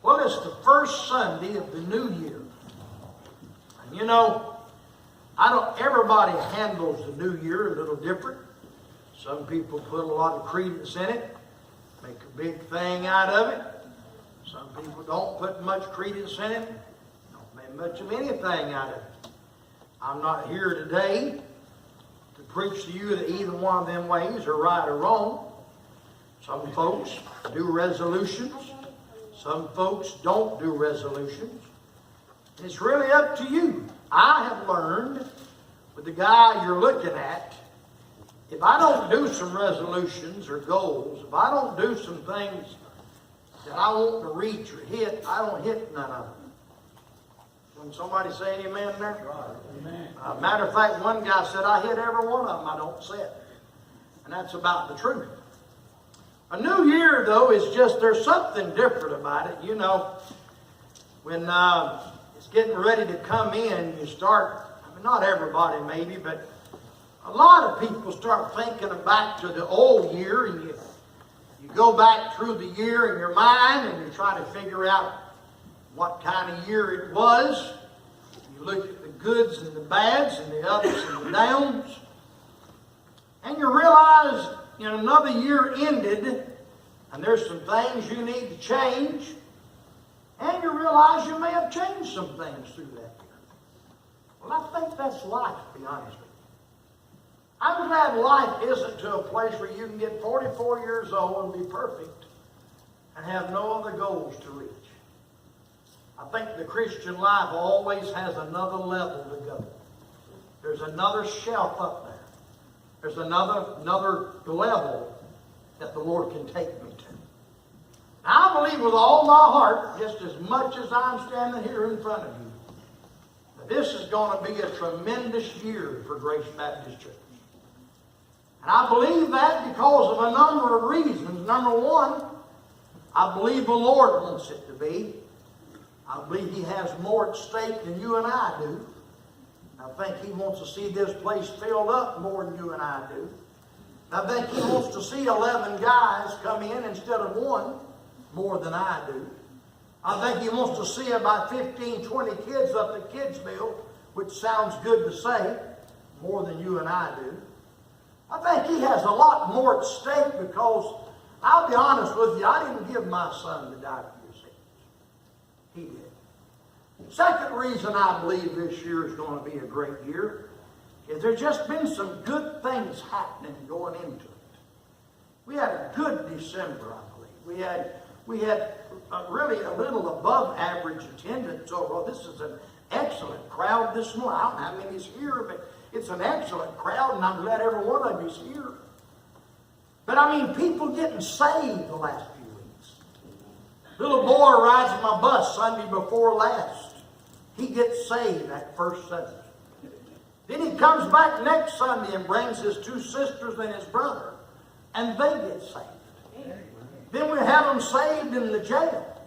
Well, it's the first Sunday of the new year. And you know, everybody handles the new year a little different. Some people put a lot of credence in it, make a big thing out of it. Some people don't put much credence in it, don't make much of anything out of it. I'm not here today to preach to you that either one of them ways are right or wrong. Some folks do resolutions. Some folks don't do resolutions. It's really up to you. I have learned with the guy you're looking at, if I don't do some resolutions or goals, if I don't do some things that I want to reach or hit, I don't hit none of them. Can somebody say any amen there? Amen. Matter of fact, one guy said, I hit every one of them, I don't say it. And that's about the truth. A new year, though, is just, there's something different about it. You know, when it's getting ready to come in, you start, I mean, not everybody maybe, but a lot of people start thinking back to the old year, and you go back through the year in your mind, and you try to figure out what kind of year it was. You look at the goods and the bads and the ups and the downs, and you realize, you know, another year ended, and there's some things you need to change, and you realize you may have changed some things through that year. Well, I think that's life, to be honest with you. I'm glad life isn't to a place where you can get 44 years old and be perfect and have no other goals to reach. I think the Christian life always has another level to go. There's another shelf up there. There's another level that the Lord can take me to. Now, I believe with all my heart, just as much as I'm standing here in front of you, that this is going to be a tremendous year for Grace Baptist Church. And I believe that because of a number of reasons. Number one, I believe the Lord wants it to be. I believe He has more at stake than you and I do. I think He wants to see this place filled up more than you and I do. I think He wants to see 11 guys come in instead of one more than I do. I think He wants to see about 15, 20 kids up at Kidsville, which sounds good to say, more than you and I do. I think He has a lot more at stake because, I'll be honest with you, I didn't give my son to die for your sins. He did. Second reason I believe this year is going to be a great year is there's just been some good things happening going into it. We had a good December, I believe. We had really a little above average attendance overall. This is an excellent crowd this morning. I don't know how many is here, but it's an excellent crowd, and I'm glad every one of you is here. But I mean, people getting saved the last few weeks. Little boy rides my bus Sunday before last. He gets saved that first Sunday. Then he comes back next Sunday and brings his two sisters and his brother, and they get saved. Then we have them saved in the jail.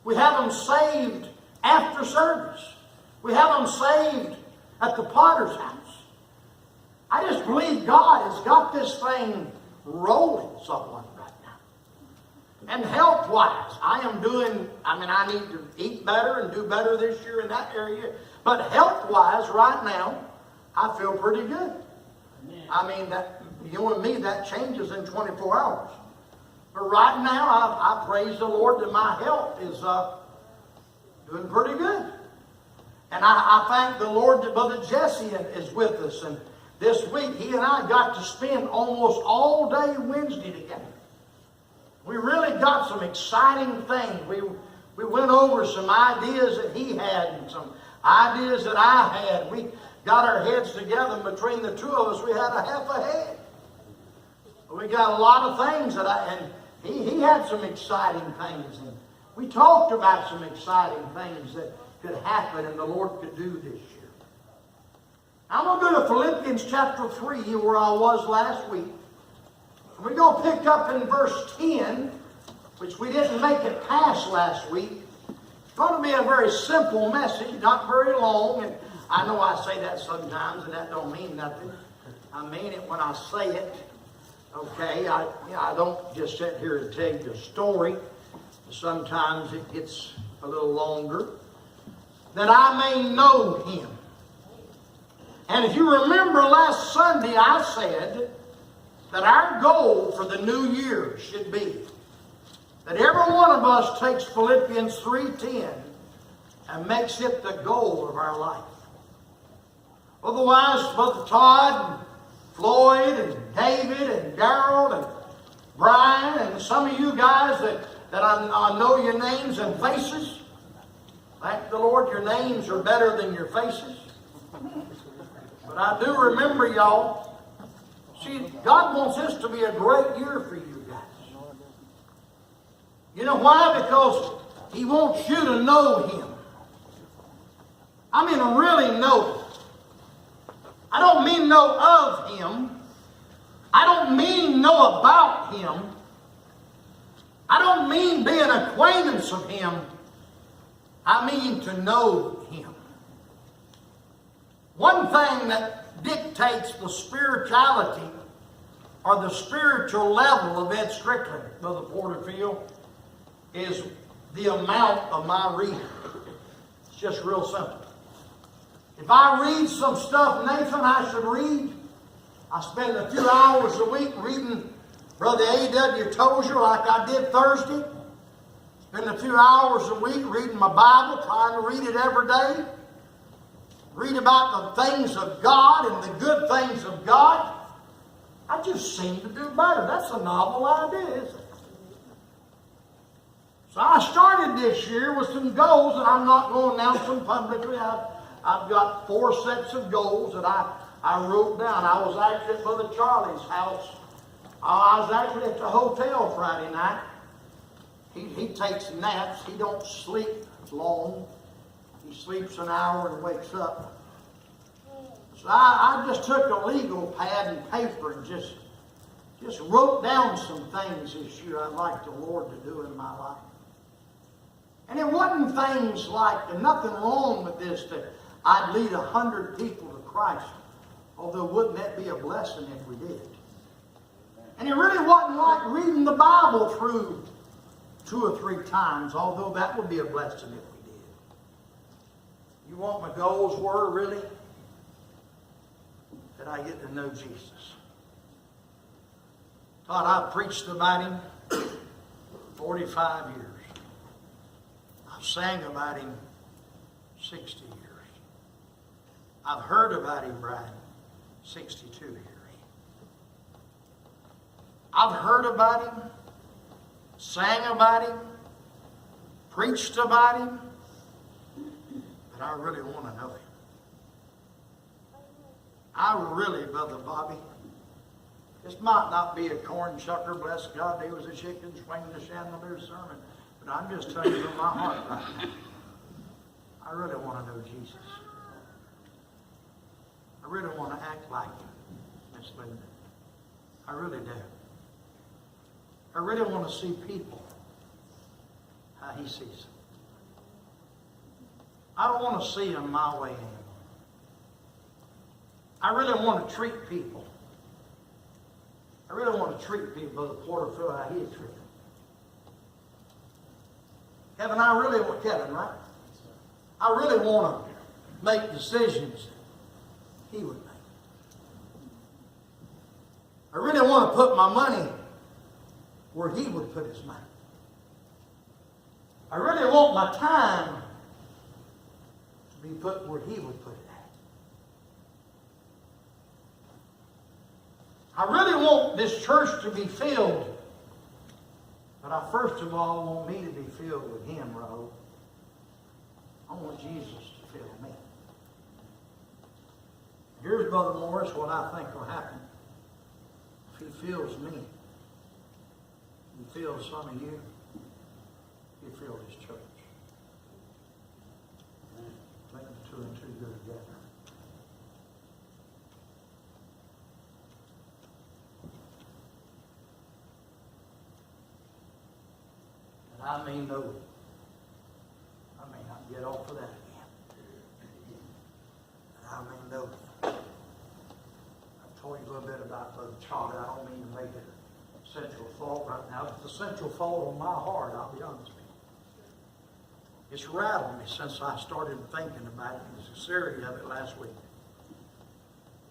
We have them saved after service. We have them saved at the potter's house. I just believe God has got this thing rolling somewhat right now. And health-wise, I need to eat better and do better this year in that area. But health-wise, right now, I feel pretty good. I mean, that you and me, that changes in 24 hours. But right now, I praise the Lord that my health is doing pretty good. And I thank the Lord that Brother Jesse is with us. And this week, he and I got to spend almost all day Wednesday together. We really got some exciting things. We went over some ideas that he had and some ideas that I had. We got our heads together, and between the two of us, we had a half a head. We got a lot of things and he had some exciting things. And we talked about some exciting things that could happen and the Lord could do this year. I'm going to go to Philippians chapter 3, where I was last week. And we're going to pick up in verse 10, which we didn't make it past last week. It's going to be a very simple message, not very long. And I know I say that sometimes, and that don't mean nothing. I mean it when I say it. Okay, I don't just sit here and tell you the story. Sometimes it gets a little longer. That I may know Him. And if you remember last Sunday, I said that our goal for the new year should be that every one of us takes Philippians 3:10 and makes it the goal of our life. Otherwise, Brother Todd and Floyd and David and Darrell and Brian and some of you guys that I know your names and faces, thank the Lord your names are better than your faces. But I do remember y'all. See, God wants this to be a great year for you guys. You know why? Because He wants you to know Him. I mean, really know Him. I don't mean know of Him. I don't mean know about Him. I don't mean be an acquaintance of Him. I mean to know Him. One thing that dictates the spirituality or the spiritual level of Ed Strickland, Brother Porterfield, is the amount of my reading. It's just real simple. If I read some stuff, Nathan, I should read. I spend a few hours a week reading Brother A.W. Tozier like I did Thursday. Spend a few hours a week reading my Bible, trying to read it every day. Read about the things of God and the good things of God. I just seem to do better. That's a novel idea, isn't it? So I started this year with some goals that I'm not going to announce them publicly. I've got 4 sets of goals that I wrote down. I was actually at Brother Charlie's house. I was actually at the hotel Friday night. He takes naps. He don't sleep long. He sleeps an hour and wakes up. So I just took a legal pad and paper and just wrote down some things this year I'd like the Lord to do in my life. And it wasn't things like, and nothing wrong with this, that I'd lead 100 people to Christ. Although wouldn't that be a blessing if we did? And it really wasn't like reading the Bible through 2 or 3 times, although that would be a blessing if we did. You want my goals were really that I get to know Jesus. Thought I preached about Him 45 years. I've sang about Him 60 years. I've heard about Him, Brian, 62 years. I've heard about Him, sang about Him, preached about Him, but I really want to know Him. I really, Brother Bobby, this might not be a corn shucker, bless God, there was a chicken swinging the chandelier sermon, but I'm just telling you from my heart right now. I really want to know Jesus. I really want to act like Him, Miss Linda. I really do. I really want to see people how He sees them. I don't want to see them my way anymore. I really want to treat people. I really want to treat people, Brother Porterfield, how He treated them. Kevin, Kevin, right? I really want to make decisions that He would make. I really want to put my money where He would put His money. I really want my time to be put where He would put it at. I really want this church to be filled, but I first of all want me to be filled with Him, Raoul. I want Jesus to fill me. Here's Brother Morris, what I think will happen. If He fills me, He fills some of you, He fills His church. Make them 2 and 2 go together. And I may know, I may not get off of that again. And I may know. I've told you a little bit about Brother Charlie. I don't mean to make it a central thought right now. It's the central thought on my heart, I'll be honest with you. It's rattled me since I started thinking about it, the sincerity of it last week.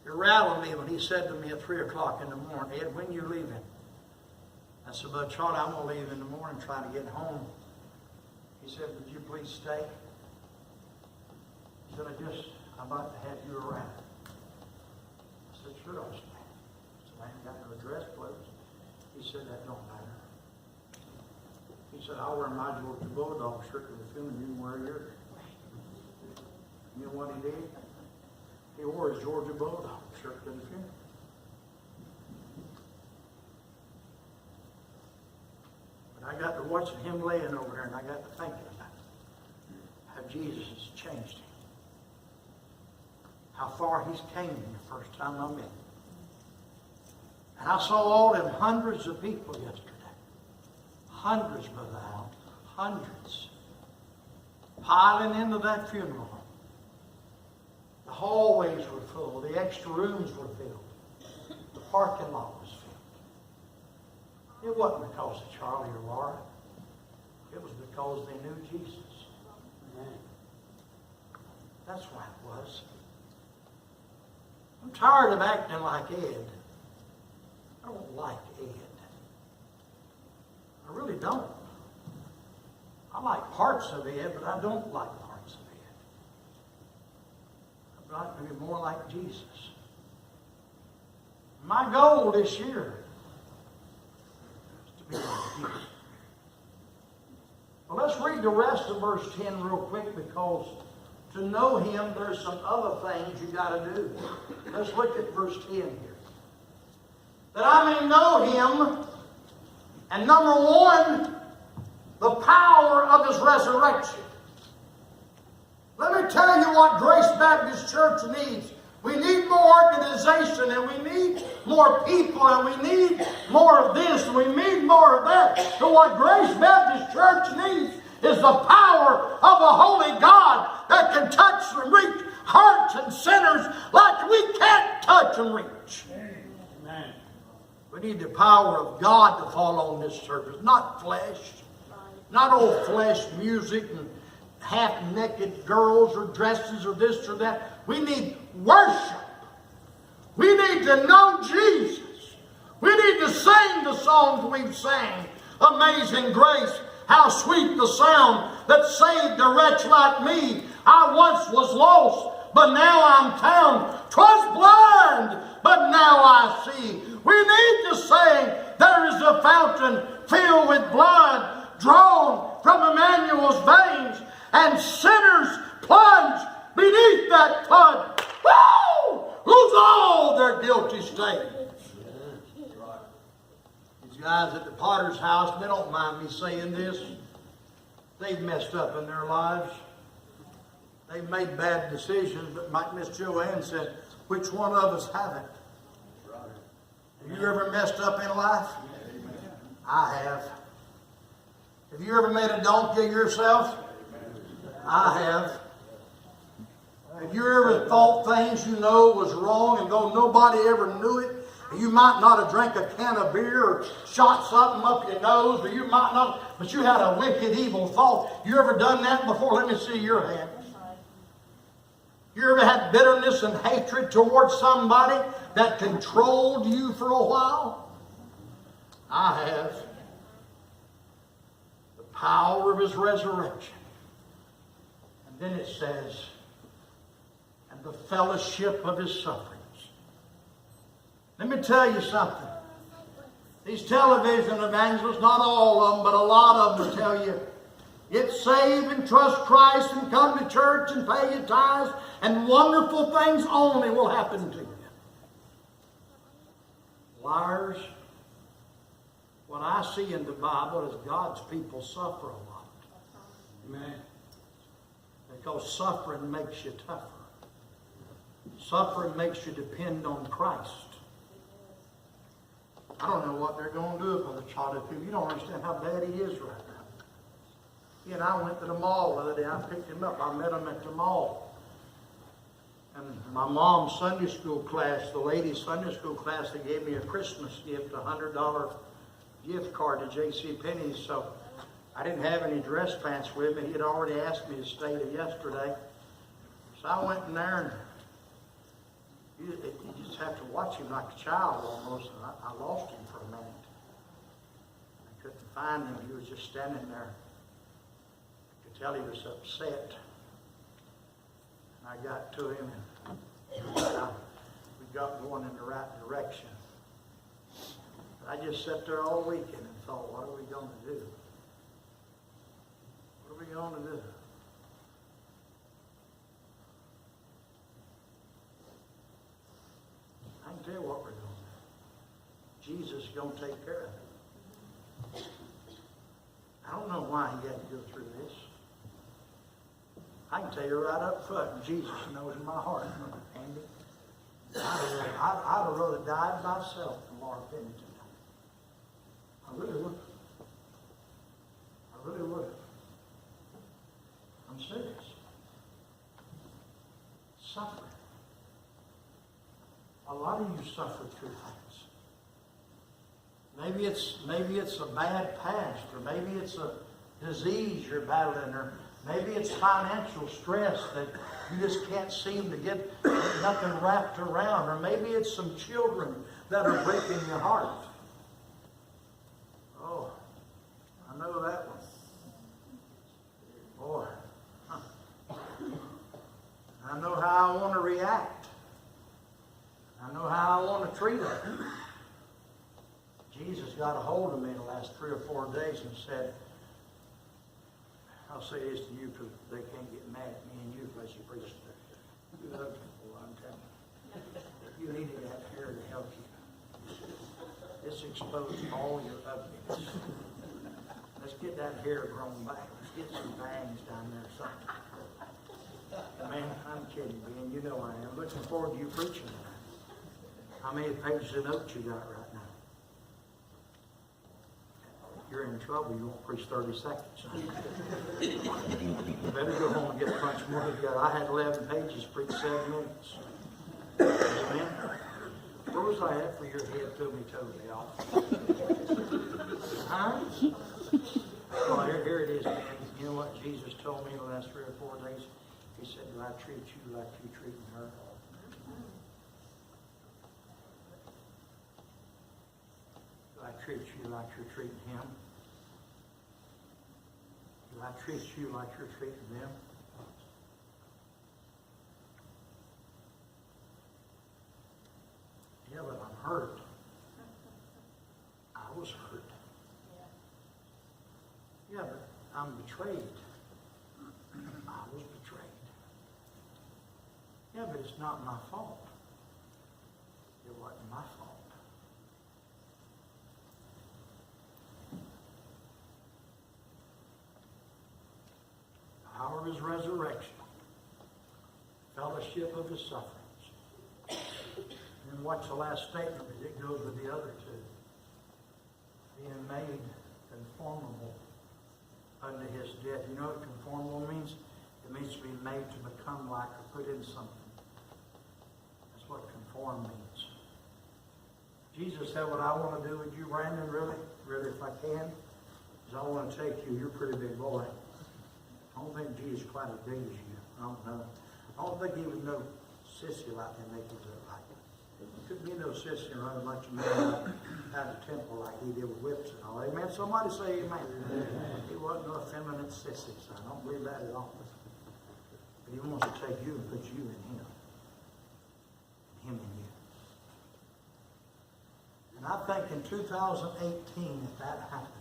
It rattled me when he said to me at 3 o'clock in the morning, Ed, when you leaving? I said, Bud Charlie, I'm going to leave in the morning trying to get home. He said, would you please stay? He said, I'd like to have you around. I said, sure, I'll stay. I said, I ain't got no dress clothes. He said, that don't matter. He said, I'll wear my Georgia Bulldog shirt to the funeral, you can wear yours. You know what he did? He wore his Georgia Bulldog shirt to the funeral. But I got to watching him laying over there, and I got to thinking about how Jesus has changed him. How far he's came the first time I met him. And I saw all them hundreds of people yesterday. Hundreds, Brother Al. Hundreds. Piling into that funeral home. The hallways were full. The extra rooms were filled. The parking lot was filled. It wasn't because of Charlie or Laura. It was because they knew Jesus. Amen. That's why it was. I'm tired of acting like Ed. I don't like Ed. I really don't. I like parts of Ed, but I don't like parts of Ed. I'd like to be more like Jesus. My goal this year is to be like Jesus. Well, let's read the rest of verse 10 real quick, because to know him, there's some other things you got to do. Let's look at verse 10 here. That I may know him, and number one, the power of his resurrection. Let me tell you what Grace Baptist Church needs. We need more organization, and we need more people, and we need more of this, and we need more of that. But what Grace Baptist Church needs is the power of a holy God that can touch and reach hearts and sinners like we can't touch and reach. Amen. We need the power of God to fall on this service, not flesh. Not old flesh music and half-naked girls or dresses or this or that. We need worship. We need to know Jesus. We need to sing the songs we've sang. Amazing Grace, how sweet the sound that saved a wretch like me. I once was lost, but now I'm found. 'Twas blind, but now I see. We need to sing, there is a fountain filled with blood, drawn from Emmanuel's veins, and sinners plunge beneath that flood. Woo! Lose all their guilty stains. These guys at the Potter's house, they don't mind me saying this. They've messed up in their lives. They've made bad decisions, but like Miss Joanne said, which one of us haven't? Have you ever messed up in life? I have. Have you ever made a donkey of yourself? I have. Have you ever thought things you know was wrong and though nobody ever knew it? You might not have drank a can of beer or shot something up your nose, or you might not, but you had a wicked, evil thought. You ever done that before? Let me see your hand. You ever had bitterness and hatred towards somebody that controlled you for a while? I have. The power of his resurrection. And then it says, and the fellowship of his sufferings. Let me tell you something. These television evangelists, not all of them, but a lot of them will tell you, get saved and trust Christ and come to church and pay your tithes and wonderful things only will happen to you. Liars. What I see in the Bible is God's people suffer a lot. Amen. Because suffering makes you tougher. Suffering makes you depend on Christ. I don't know what they're going to do with a child if you don't understand how bad he is right now. He and I went to the mall the other day. I picked him up. I met him at the mall. And my mom's Sunday school class, the ladies' Sunday school class, they gave me a Christmas gift, a $100 gift card to J.C. Penney's. So I didn't have any dress pants with me. He had already asked me to stay till yesterday. So I went in there, and you just have to watch him like a child almost. And I lost him for a minute. I couldn't find him. He was just standing there. I could tell he was upset. And I got to him, and we got going in the right direction. But I just sat there all weekend and thought, what are we going to do? What are we going to do? I can tell you what we're going to do. Jesus is going to take care of it. I don't know why he had to go through this. I can tell you right up front, Jesus knows in my heart, Andy. I'd have rather died myself than Laura Pennington. I really would. I really would. I'm serious. Suffering. A lot of you suffer through things. Maybe it's a bad past, or maybe it's a disease you're battling, or maybe it's financial stress that you just can't seem to get nothing wrapped around, or maybe it's some children that are breaking your heart. Oh, I know that one. Boy, I know how I want to react. I know how I want to treat it. Jesus got a hold of me the last 3 or 4 days and said, I'll say this to you because they can't get mad at me and you because you preached it. You love people, I'm telling you. You needed that hair to help you. It's exposed all your ugliness. Let's get that hair grown back. Let's get some bangs down there or something. Man, I'm kidding, Ben. You know I am. Looking forward to you preaching tonight. How many pages of notes you got right now? You're in trouble. You won't preach 30 seconds. You better go home and get a bunch more together. I had 11 pages, preach 7 minutes. Amen. Where was I at for your head told me totally off? Huh? Well, here it is, man. You know what Jesus told me the last 3 or 4 days? He said, do I treat you like you treating her? Do I treat you like you're treating him? Do I treat you like you're treating them? Yeah, but I'm hurt. I was hurt. Yeah, but I'm betrayed. I was betrayed. Yeah, but it's not my fault. It wasn't my fault. Power of his resurrection. Fellowship of his sufferings. And watch the last statement as it goes with the other two. Being made conformable unto his death. You know what conformable means? It means to be made to become like or put in something. That's what conform means. Jesus said, what I want to do with you, Brandon, really, if I can, is I want to take you. You're a pretty big boy. I don't think Jesus is quite as big as you. I don't know. I don't think he would know sissy like they make him look like. Couldn't be no sissy and run a bunch of men out of the temple like he did with whips and all. Amen. Somebody say amen. He wasn't no effeminate sissy, so I don't believe that at all. But he wants to take you and put you in him. And him in you. And I think in 2018, if that happens,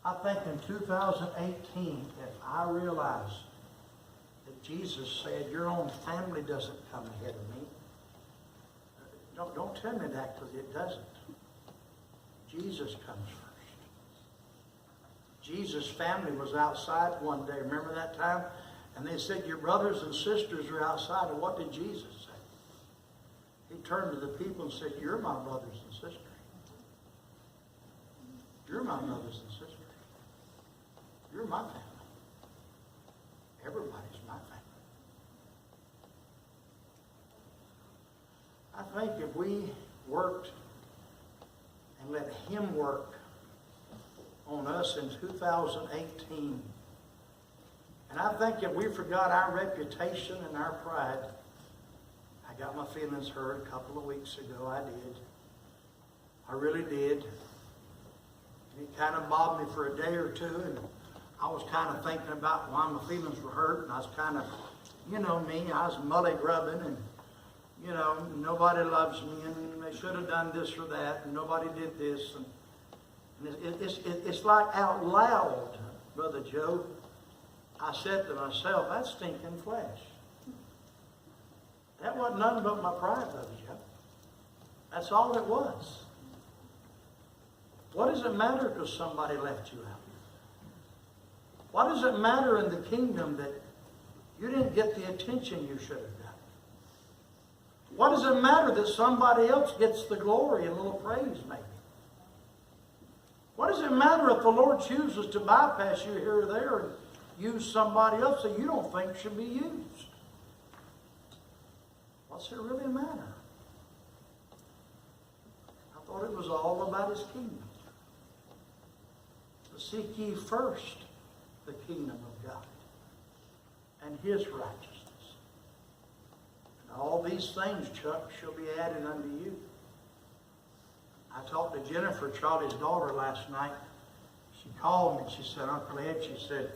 I think in 2018, if I realize that Jesus said, your own family doesn't come ahead of me. Don't tell me that because it doesn't. Jesus comes first. Jesus' family was outside one day. Remember that time? And they said, your brothers and sisters are outside. And what did Jesus say? He turned to the people and said, you're my brothers and sisters. You're my brothers and sisters. You're my family. Everybody's my family. I think if we worked and let him work on us in 2018. And I think if we forgot our reputation and our pride, I got my feelings hurt a couple of weeks ago. I did. I really did. And it kind of bothered me for a day or two, and I was kind of thinking about why my feelings were hurt, and I was kind of, you know me, I was mully grubbing, and, you know, nobody loves me, and they should have done this or that, and nobody did this. And it's like out loud, Brother Joe, I said to myself, that's stinking flesh. That wasn't nothing but my pride, Brother Joe. That's all it was. What does it matter because somebody left you out? What does it matter in the kingdom that you didn't get the attention you should have got? What does it matter that somebody else gets the glory and a little praise maybe? What does it matter if the Lord chooses to bypass you here or there and use somebody else that you don't think should be used? What's it really matter? I thought it was all about His kingdom. But seek ye first the kingdom of God and His righteousness. And all these things, Chuck, shall be added unto you. I talked to Jennifer, Charlie's daughter, last night. She called me and she said, Uncle Ed, she said,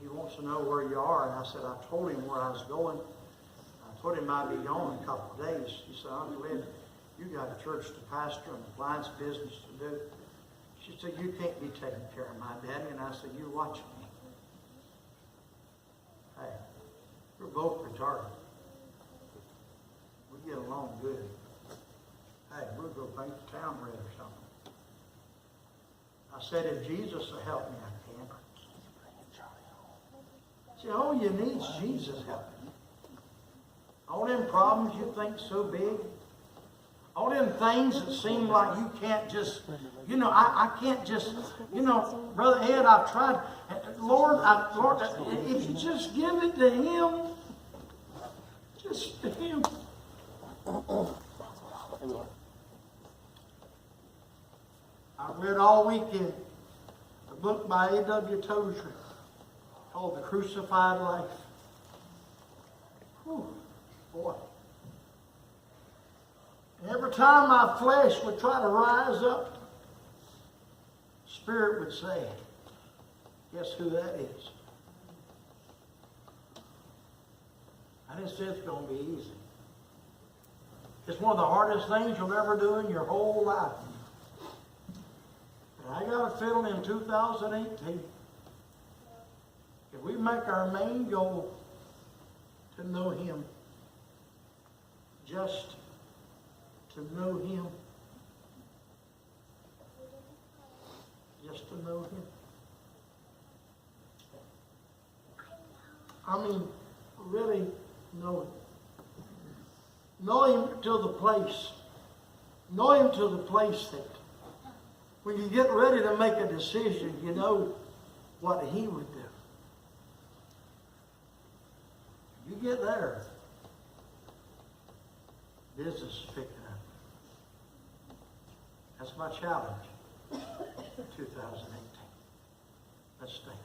he wants to know where you are. And I said, I told him where I was going. I told him I'd be gone in a couple of days. She said, Uncle Ed, you got a church to pastor and appliance business to do. She said, you can't be taking care of my daddy. And I said, you watch me. Hey, we're both retarded. We get along good. Hey, we'll go paint the town red or something. I said, if Jesus will help me, I can. See, all you need is Jesus helping you. All them problems you think so big, all them things that seem like you can't just, you know, I can't just, you know, Brother Ed, I've tried. Lord, if you just give it to Him, just to Him. I read all weekend a book by A.W. Tozer called The Crucified Life. Whew, boy. And every time my flesh would try to rise up, Spirit would say, guess who that is? I didn't say it's going to be easy. It's one of the hardest things you'll ever do in your whole life. And I got a feeling in 2018, if we make our main goal to know Him, just to know Him, just to know Him. I mean, really know Him. Know Him to the place. Know Him to the place that when you get ready to make a decision, you know what He would do. You get there, business is picking up. That's my challenge for 2018. Let's stay.